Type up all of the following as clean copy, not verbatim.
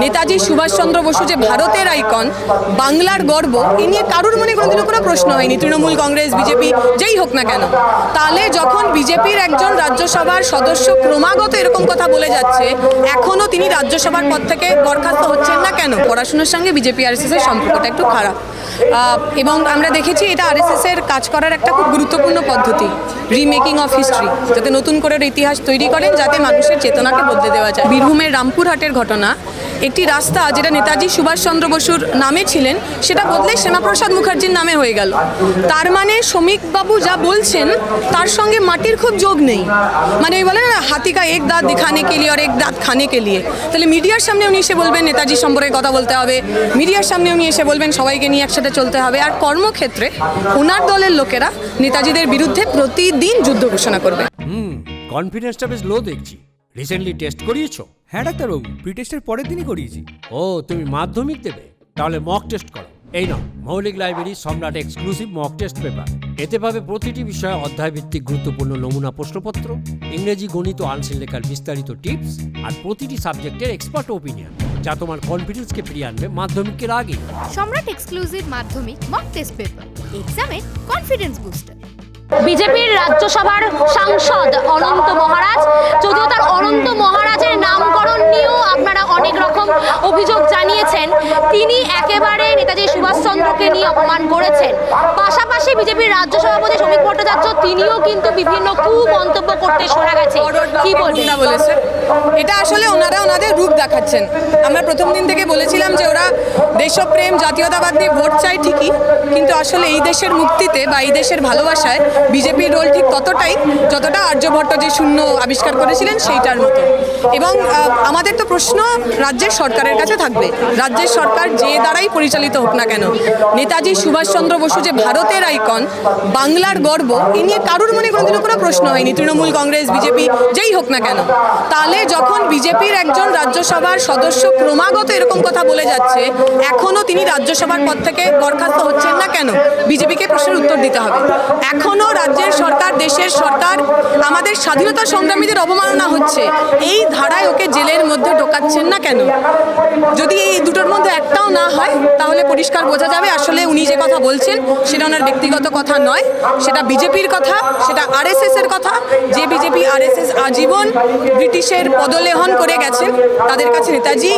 নেতাজি সুভাষচন্দ্র বসু যে ভারতের আইকন, বাংলার গর্ব, এ নিয়ে কারোর মনে কোনোদিনও কোনো প্রশ্ন হয়নি, তৃণমূল, কংগ্রেস, বিজেপি যেই হোক না কেন। তাহলে যখন বিজেপির একজন রাজ্যসভার সদস্য ক্রমাগত এরকম কথা বলে যাচ্ছে, এখনও তিনি রাজ্যসভার পদ থেকে বরখাস্ত হচ্ছেন না কেন? পড়াশোনার সঙ্গে বিজেপি আরএসএসের সম্পর্কটা একটু খারাপ, এবং আমরা দেখেছি এটা আরএসএসের কাজ করার একটা খুব গুরুত্বপূর্ণ পদ্ধতি, রিমেকিং অফ হিস্ট্রি, যাতে নতুন করে ইতিহাস তৈরি করেন, যাতে মানুষের চেতনাকে বদলে দেওয়া যায়। বীরভূমের রামপুরহাটের ঘটনা, একটি রাস্তা যেটা নেতাজি সুভাষচন্দ্র বসুর নামে ছিলেন সেটা বদলে শ্যামাপ্রসাদ মুখার্জির নামে হয়ে গেল। তার মানে শ্রমিকবাবু যা বলছেন তার সঙ্গে মাটির খুব যোগ নেই। মানে ওই বলে না, হাতি কা এক দাঁত দিখানে কে লিয়ে আর এক দাঁত খানে কে লিয়ে। তাহলে মিডিয়ার সামনে উনি এসে বলবেন নেতাজি সম্পর্কে কথা বলতে হবে, মিডিয়ার সামনে উনি এসে বলবেন সবাইকে নিয়ে একসাথে চলতে হবে, আর কর্মক্ষেত্রে ওনার দলের লোকেরা নেতাজিদের বিরুদ্ধে প্রতিদিন যুদ্ধ ঘোষণা করবে। কনফিডেন্সটা বেশ লো দেখছি। রিসেন্টলি টেস্ট করিয়েছো? হ্যাঁ ডাক্তারবাবু, প্রি টেস্টের পরের দিনই করিয়েছি। ও, তুমি মাধ্যমিক দেবে? তাহলে মক টেস্ট করো। এই নাও মৌলিক লাইব্রেরি সম্রাট এক্সক্লুসিভ মক টেস্ট পেপার। এতে পাবে প্রতিটি বিষয়ে অধ্যায়ভিত্তিক গুরুত্বপূর্ণ নমুনা প্রশ্নপত্র, ইংরেজি, গণিত, আনসিল লেখার বিস্তারিত টিপস, আর প্রতিটি সাবজেক্টের এক্সপার্ট ওপিনিয়ন, যা তোমার কনফিডেন্সকে ফিরিয়ে আনবে মাধ্যমিকের আগে। সম্রাট এক্সক্লুসিভ মাধ্যমিক মক টেস্ট পেপার, এক্সামে কনফিডেন্স বুস্টার। বিজেপির রাজ্যসভার সাংসদ অনন্ত মহারাজ, যদিও তার অনন্ত মহারাজের নামকরণ নিয়েও আপনারা অনেক রকম অভিযোগ জানিয়েছেন, তিনি একেবারে নেতাজি সুভাষচন্দ্রকে নিয়ে অপমান করেছেন। পাশাপাশি বিজেপির রাজ্য সভাপতি শ্রমিক ভট্টাচার্য, তিনিও কিন্তু বিভিন্ন কুমন্তব্য করতে শোনা গেছে। কি বলবেন? বলেছে এটা আসলে ওনারা ওনাদের রূপ দেখাচ্ছেন। আমরা প্রথম দিন থেকে বলেছিলাম যে ওরা দেশপ্রেম, জাতীয়তাবাদ নিয়ে ভোট চায় ঠিকই, কিন্তু আসলে এই দেশের মুক্তিতে বা এই দেশের ভালোবাসায় বিজেপির রোল ঠিক ততটাই যতটা আর্যভট্ট যে শূন্য আবিষ্কার করেছিলেন সেইটার মতো। এবং আমাদের তো প্রশ্ন রাজ্যের সরকারের কাছে থাকবে, রাজ্যের সরকার যে দ্বারাই পরিচালিত হোক না কেন, নেতাজি সুভাষচন্দ্র বসু যে ভারতের আইকন, বাংলার গর্ব, এ নিয়ে কারোর মনে কোনোদিনও কোনো প্রশ্ন হয়নি, তৃণমূল, কংগ্রেস, বিজেপি যেই হোক না কেন। তাহলে যখন বিজেপির একজন রাজ্যসভার সদস্য ক্রমাগত এরকম কথা বলে যাচ্ছে, এখনও তিনি রাজ্যসভার পদ থেকে বরখাস্ত হচ্ছেন না কেন? বিজেপিকে প্রশ্নের উত্তর দিতে হবে। এখনও রাজ্যের সরকার, দেশের সরকার, আমাদের স্বাধীনতা সংগ্রামীদের অবমাননা হচ্ছে, এই ধারায় ওকে জেলের মধ্যে ঢোকাচ্ছেন না কেন? যদি এই দুটোর মধ্যে একটাও না হয়, তাহলে পরিষ্কার বোঝা যাবে আসলে উনি যে কথা বলছেন সেটা ওনার ব্যক্তিগত কথা নয়, সেটা বিজেপির কথা, সেটা আরএসএস এর কথা। যে বিজেপি আরএসএস আজীবন ব্রিটিশের পদলেহন করে গেছেন, তাদের কাছে নেতাজি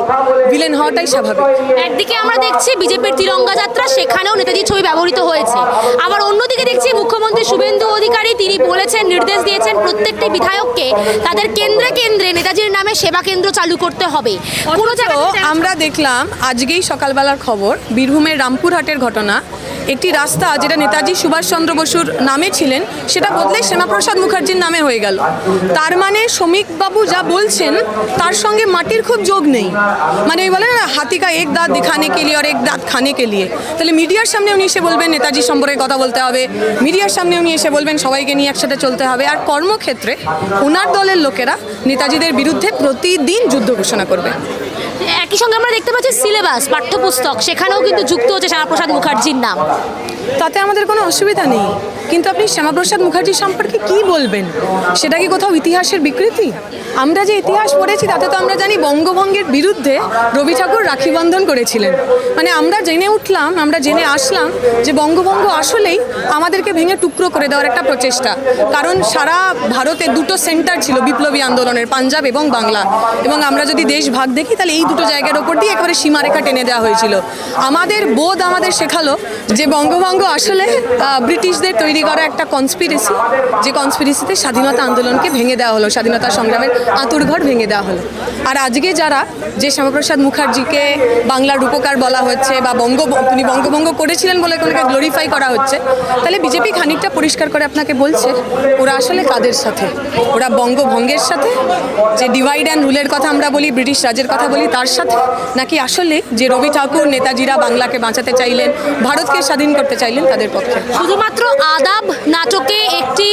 ভিলেন হওয়াটাই স্বাভাবিক। একদিকে আমরা দেখছি বিজেপির তিরঙ্গা যাত্রা, সেখানেও নেতাজির ছবি ব্যবহৃত হয়েছে। আবার অন্যদিকে দেখছি মুখ্যমন্ত্রী শুভেন্দু অধিকারী, তিনি বলেছেন, নির্দেশ দিয়েছেন প্রত্যেকটি বিধায়ককে তাদের কেন্দ্রে কেন্দ্রে নেতাজির নামে সেবা কেন্দ্র চালু করতে হবে। আমরা দেখলাম আজকেই সকালবেলার খবর, বীরভূমের রামপুরহাটের ঘটনা, একটি রাস্তা যেটা নেতাজি সুভাষচন্দ্র বসুর নামে ছিলেন সেটা বদলে শ্যামাপ্রসাদ মুখার্জির নামে হয়ে গেল। তার মানে শ্রমিকবাবু যা বলছেন তার সঙ্গে মাটির খুব যোগ নেই। মানে ওই বলে না, হাতি কা এক দাঁত দিখানে কে লিয়ে আর এক দাঁত খানে কে লিয়ে। তাহলে মিডিয়ার সামনে উনি এসে বলবেন নেতাজি সম্পর্কে কথা বলতে হবে, মিডিয়ার সামনে উনি এসে বলবেন সবাইকে নিয়ে একসাথে চলতে হবে, আর কর্মক্ষেত্রে ওনার দলের লোকেরা নেতাজিদের বিরুদ্ধে প্রতিদিন যুদ্ধ ঘোষণা করবে। একই সঙ্গে আমরা দেখতে পাচ্ছি সিলেবাস, পাঠ্যপুস্তক, সেখানেও কিন্তু যুক্ত হচ্ছে শ্যামাপ্রসাদ মুখার্জির নাম। তাতে আমাদের কোনো অসুবিধা নেই, কিন্তু আপনি শ্যামাপ্রসাদ মুখার্জি সম্পর্কে কি বলবেন? সেটা কি কোথাও ইতিহাসের বিকৃতি? আমরা যে ইতিহাস পড়েছি তাতে তো আমরা জানি বঙ্গভঙ্গের বিরুদ্ধে রবি ঠাকুর রাখি বন্ধন করেছিলেন। মানে আমরা জেনে উঠলাম, আমরা জেনে আসলাম যে বঙ্গভঙ্গ আসলেই আমাদেরকে ভেঙে টুকরো করে দেওয়ার একটা প্রচেষ্টা। কারণ সারা ভারতে দুটো সেন্টার ছিল বিপ্লবী আন্দোলনের, পাঞ্জাব এবং বাংলা, এবং আমরা যদি দেশ ভাগ দেখি তাহলে এই দুটো জায়গার ওপর দিয়ে একেবারে সীমারেখা টেনে দেওয়া হয়েছিল। আমাদের বোধ আমাদের শেখালো যে বঙ্গভঙ্গ আসলে ব্রিটিশদের তৈরি করা একটা কনস্পিরেসি, যে কনস্পিরেসিতে স্বাধীনতা আন্দোলনকে ভেঙে দেওয়া হলো, স্বাধীনতা সংগ্রামের আঁতুড়ঘর ভেঙে দেওয়া হলো। আর আজকে যারা যে শ্যামাপ্রসাদ মুখার্জিকে বাংলার রূপকার বলা হচ্ছে বা তিনি বঙ্গভঙ্গ করেছিলেন বলে ওনাকে গ্লোরিফাই করা হচ্ছে, তাহলে বিজেপি খানিকটা পরিষ্কার করে আপনাকে বলছে ওরা আসলে কাদের সাথে? ওরা বঙ্গভঙ্গের সাথে, যে ডিভাইড অ্যান্ড রুলের কথা আমরা বলি, ব্রিটিশ রাজের কথা বলি, তার সাথে, নাকি আসলে যে রবি ঠাকুর, নেতাজিরা বাংলাকে বাঁচাতে চাইলেন, ভারতকে স্বাধীন করতে চাইলেন, তাদের পক্ষে? শুধুমাত্র আদাব নাটকে একটি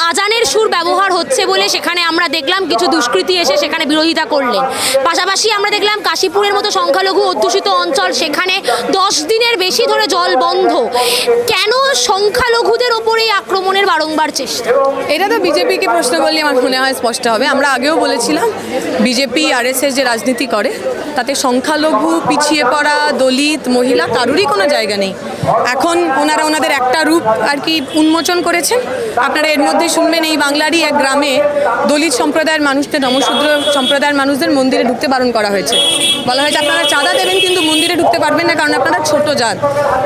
আজানের সুর ব্যবহার হচ্ছে বলে সেখানে আমরা দেখলাম কিছু দুষ্কৃতী এসে সেখানে বিরোধিতা করলেন। পাশাপাশি আমরা দেখলাম কাশীপুরের মতো সংখ্যালঘু অধ্যুষিত অঞ্চল, সেখানে 10 দিনের বেশি ধরে জল বন্ধ। কেন সংখ্যালঘুদের ওপরেই আক্রমণের বারংবার চেষ্টা? এটা তো বিজেপিকে প্রশ্ন করলে আমার মনে হয় স্পষ্ট হবে। আমরা আগেও বলেছিলাম বিজেপি আরএসএস যে রাজনীতি করে তাতে সংখ্যালঘু, পিছিয়ে পড়া, দলিত, মহিলা কারুরই কোনো জায়গা নেই। এখন ওনারা ওনাদের একটা রূপ আর কি উন্মোচন করেছেন। আপনারা এর মধ্যে শুনবেন এই বাংলারই এক গ্রামে দলিত সম্প্রদায়ের মানুষদের, নমশূদ্র সম্প্রদায়ের মানুষদের মন্দিরে ঢুকতে বারণ করা হয়েছে। বলা হয়েছে আপনারা চাঁদা দেবেন কিন্তু মন্দিরে ঢুকতে পারবেন না, কারণ আপনারা ছোট জাত।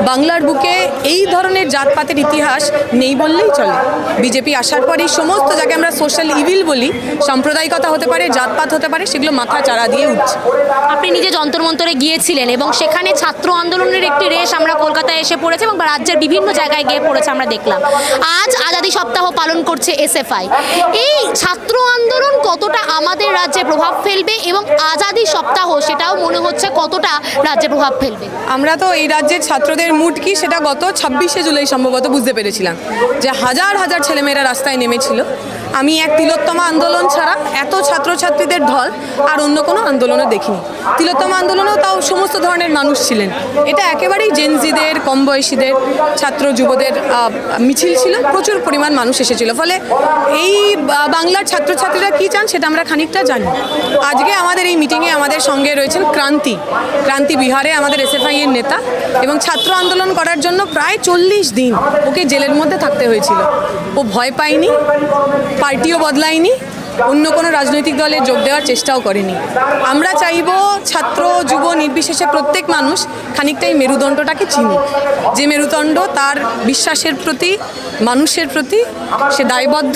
বাংলার বুকে এই ধরনের জাতপাতের ইতিহাস নেই বললেই চলে। বিজেপি আসার পর এই সমস্ত যাকে আমরা সোশ্যাল ইভিল বলি, সাম্প্রদায়িকতা হতে পারে, জাতপাত হতে পারে, সেগুলো মাথা চাড়া দিয়ে উঠছে। আপনি নিজে যন্তর মন্তরে গিয়েছিলেন এবং সেখানে ছাত্র আন্দোলনের একটি রেশ আমরা কলকাতায় এসে পড়েছে এবং রাজ্যের বিভিন্ন জায়গায় গিয়ে পড়েছে আমরা দেখলাম। আজ আজাদি সপ্তাহ পালন করছে এসএফআই। এই ছাত্র আন্দোলন কতটা আমাদের রাজ্যে প্রভাব ফেলবে এবং আজাদি সপ্তাহ সেটাও মনে হচ্ছে কতটা রাজ্যে প্রভাব ফেলবে? আমরা তো এই রাজ্যের ছাত্রদের মুড কি সেটা গত 26শে জুলাই সম্ভবত বুঝতে পেরেছিলাম, যে হাজার হাজার ছেলেমেয়েরা রাস্তায় নেমেছিল। আমি এক তিলোত্তমা আন্দোলন ছাড়া এত ছাত্রছাত্রীদের ঢল আর অন্য কোনো আন্দোলনে দেখিনি। তিলোত্তমা আন্দোলনেও তাও সমস্ত ধরনের মানুষ ছিলেন। এটা একেবারেই জেনজিদের, কম বয়সীদের, ছাত্র যুবদের মিছিল ছিল। প্রচুর পরিমাণ মানুষ এসেছিল। ফলে এই বাংলার ছাত্রছাত্রীরা কী চান সেটা আমরা খানিকটা জানি। আজকে আমাদের এই মিটিংয়ে আমাদের সঙ্গে রয়েছেন ক্রান্তি বিহারে আমাদের এসএফআই এর নেতা, এবং ছাত্র আন্দোলন করার জন্য প্রায় 40 দিন ওকে জেলের মধ্যে থাকতে হয়েছিল। ও ভয় পায়নি, পার্টিও বদলায়নি, অন্য কোনো রাজনৈতিক দলে যোগ দেওয়ার চেষ্টাও করেনি। আমরা চাইব ছাত্র যুব নির্বিশেষে প্রত্যেক মানুষ খানিকটা এই মেরুদণ্ডটাকে চিনুক, যে মেরুদণ্ড তার বিশ্বাসের প্রতি, মানুষের প্রতি সে দায়বদ্ধ,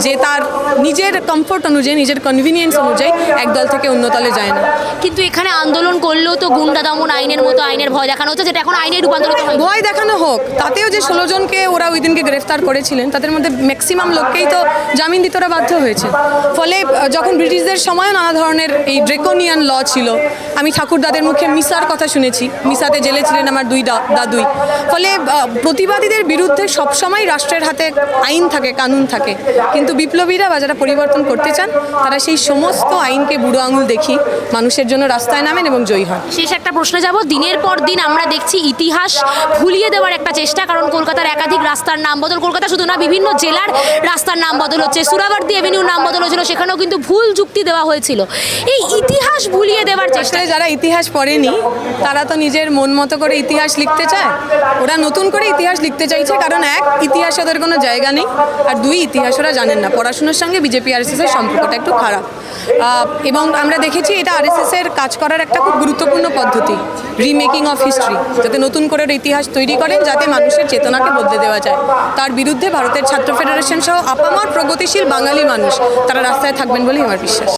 যে তার নিজের কমফোর্ট অনুযায়ী, নিজের কনভিনিয়েন্স অনুযায়ী এক দল থেকে অন্য দলে যায় না। কিন্তু এখানে আন্দোলন করলেও তো গুন্ডা দমন আইনের মতো আইনের ভয় দেখানো হচ্ছে, যেটা এখন আইনে রূপান্তরিত হয়। ভয় দেখানো হোক, তাতেও যে 16 জনকে ওরা ওই দিনকে গ্রেফতার করেছিলেন তাদের মধ্যে ম্যাক্সিমাম লোককেই তো জামিন দিতে ওরা বাধ্য হয়েছে। ফলে যখন ব্রিটিশদের সময়ও নানা ধরনের এই ড্রেকোনিয়ান ল ছিল। আমি ঠাকুরদাদের মুখে মিসার কথা শুনেছি, মিসাতে জেলে ছিলেন আমার দুই দাদুই। ফলে প্রতিবাদীদের বিরুদ্ধে সবসময় রাষ্ট্রের হাতে আইন থাকে, কানুন থাকে, কিন্তু বিপ্লবীরা বা যারা পরিবর্তন করতে চান তারা সেই সমস্ত আইনকে বুড়ো আঙুল দেখি মানুষের জন্য রাস্তায় নামেন এবং জয়ী হন। শেষ একটা প্রশ্ন যাব, দিনের পর দিন আমরা দেখছি ইতিহাস ভুলিয়ে দেওয়ার একটা চেষ্টা, কারণ কলকাতার একাধিক রাস্তার নাম বদল, কলকাতা শুধু না বিভিন্ন জেলার রাস্তার নাম বদল হচ্ছে, সুরাবর্তী এভিনিউর নাম বদল হয়েছিল, সেখানেও কিন্তু ভুল যুক্তি দেওয়া হয়েছিল। এই ইতিহাস ভুলিয়ে দেওয়ার চেষ্টা, যারা ইতিহাস পড়েনি তারা তো নিজের মন মতো করে ইতিহাস লিখতে চায়। ওরা নতুন করে ইতিহাস লিখতে চাইছে, কারণ এক, ইতিহাসে ওদের কোনো জায়গা নেই, আর দুই, ইতিহাস ওরা জানেন না। পড়াশোনার সঙ্গে বিজেপি আরএসএস এর সম্পর্কটা একটু খারাপ, এবং আমরা দেখেছি এটা আরএসএস এর কাজ করার একটা খুব গুরুত্বপূর্ণ পদ্ধতি, রিমেকিং অফ হিস্ট্রি, যাতে নতুন করে ওর ইতিহাস তৈরি করেন, যাতে মানুষের চেতনাকে বদলে দেওয়া যায়। তার বিরুদ্ধে ভারতের ছাত্র ফেডারেশন সহ আপামর প্রগতিশীল বাঙালি মানুষ তারা রাস্তায় থাকবেন বলেই আমার বিশ্বাস।